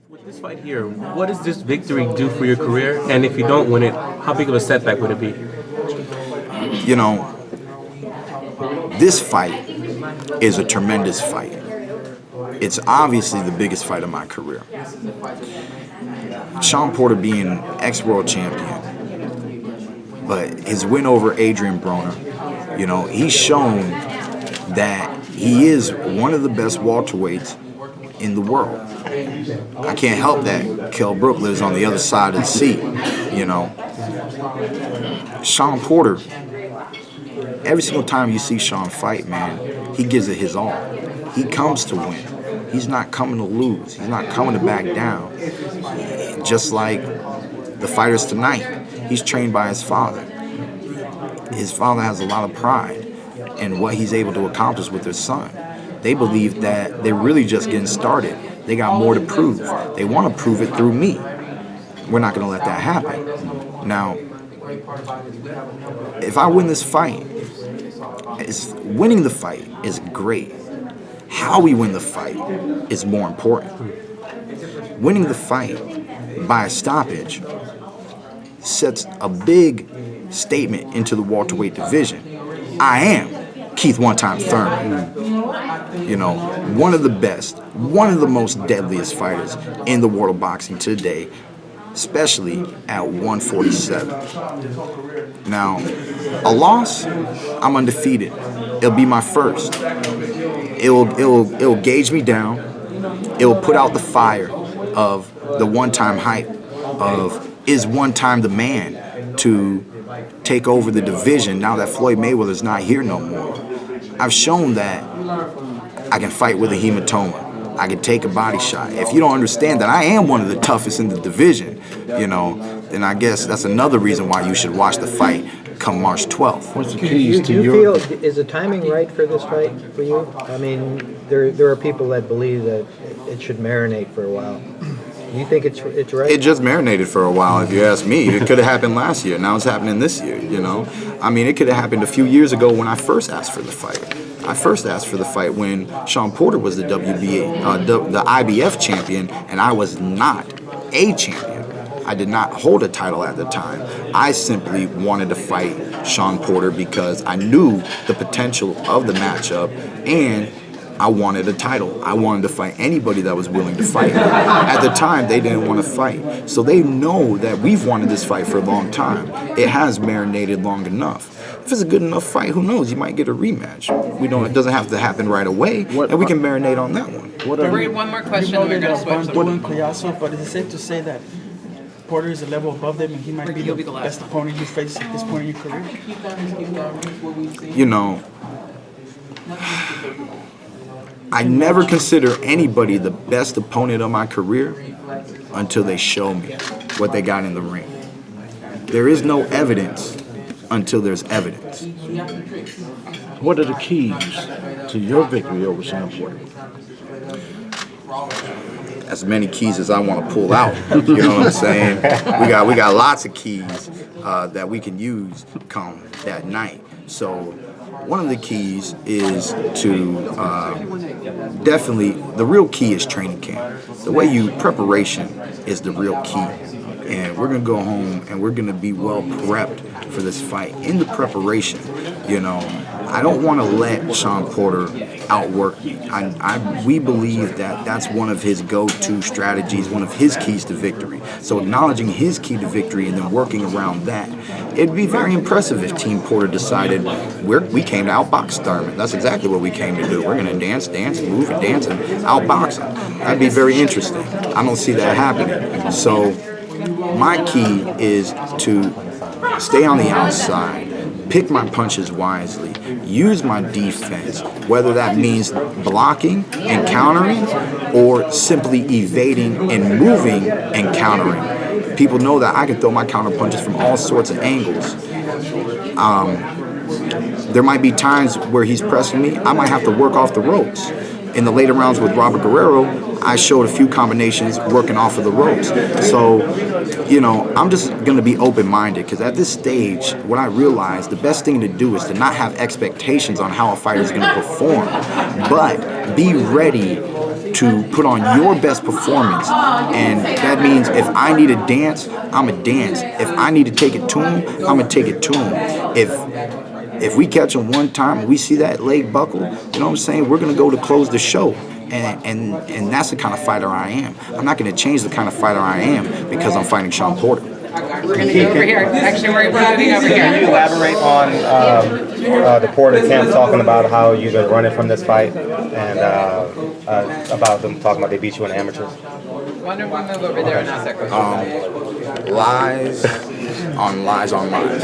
With this fight here, what does this victory do for your career? And if you don't win it, how big of a setback would it be? You know, this fight is a tremendous fight. It's obviously the biggest fight of my career. Shawn Porter being ex-world champion, but his win over Adrian Broner, you know, he's shown that he is one of the best welterweights in the world. I can't help that Kell Brook lives on the other side of the seat, you know. Shawn Porter, every single time you see Shawn fight, man, he gives it his all. He comes to win. He's not coming to lose. He's not coming to back down. Just like the fighters tonight, he's trained by his father. His father has a lot of pride in what he's able to accomplish with his son. They believe that they're really just getting started. They got more to prove. They want to prove it through me. We're not going to let that happen. Now, if I win this fight, winning the fight is great. How we win the fight is more important. Winning the fight by a stoppage sets a big statement into the welterweight division. I am Keith one-time Thurman. You know, one of the best, one of the most deadliest fighters in the world of boxing today, especially at 147. Now, a loss, I'm undefeated. It'll be my first. It'll gauge me down. It'll put out the fire of the one-time hype of, is one time the man to take over the division now that Floyd Mayweather's not here no more. I've shown that I can fight with a hematoma. I can take a body shot. If you don't understand that I am one of the toughest in the division, you know, then I guess that's another reason why you should watch the fight come March 12th. What's the keys to you feel, is the timing right for this fight for you? I mean, there are people that believe that it should marinate for a while. Do you think it's right? It just marinated for a while, if you ask me. It could have happened last year. Now it's happening this year, you know? I mean, it could have happened a few years ago when I first asked for the fight. I first asked for the fight when Shawn Porter was the the IBF champion, and I was not a champion. I did not hold a title at the time. I simply wanted to fight Shawn Porter because I knew the potential of the matchup, and I wanted a title. I wanted to fight anybody that was willing to fight. At the time, they didn't want to fight. So they know that we've wanted this fight for a long time. It has marinated long enough. If it's a good enough fight, who knows? You might get a rematch. It doesn't have to happen right away, and we can marinate on that one. One more question, we're going to switch. But is it safe to say that Porter is a level above them and he might be the best opponent you face at this point in your career? You know, I never consider anybody the best opponent of my career until they show me what they got in the ring. There is no evidence until there's evidence. What are the keys to your victory over Shawn Porter? As many keys as I want to pull out. You know what I'm saying? We got lots of keys that we can use come that night. So one of the keys is to definitely, the real key is training camp. The way preparation is the real key. And we're going to go home and we're going to be well prepped for this fight. In the preparation, you know, I don't want to let Shawn Porter outwork me. We believe that that's one of his go-to strategies, one of his keys to victory. So acknowledging his key to victory and then working around that. It'd be very impressive if Team Porter decided we came to outbox Thurman. That's exactly what we came to do. We're going to dance, move, and dance, and outbox him. That'd be very interesting. I don't see that happening. So my key is to stay on the outside, pick my punches wisely, use my defense, whether that means blocking and countering or simply evading and moving and countering. People know that I can throw my counter punches from all sorts of angles. There might be times where he's pressing me. I might have to work off the ropes. In the later rounds with Robert Guerrero, I showed a few combinations working off of the ropes. So, you know, I'm just going to be open-minded because at this stage, what I realized, the best thing to do is to not have expectations on how a fighter is going to perform, but be ready to put on your best performance. And that means if I need a dance, I'm a dance. If I need to take it to him, I'm going to take it to him. If we catch him one time and we see that leg buckle, you know what I'm saying, we're going to go to close the show. And that's the kind of fighter I am. I'm not going to change the kind of fighter I am because I'm fighting Shawn Porter. We're going to go over here. Actually, we're moving over here. Can you elaborate on the Porter camp talking about how you've been running from this fight and about them talking about they beat you in amateurs? Why don't we move over there and ask that question? Lies on lies on lies.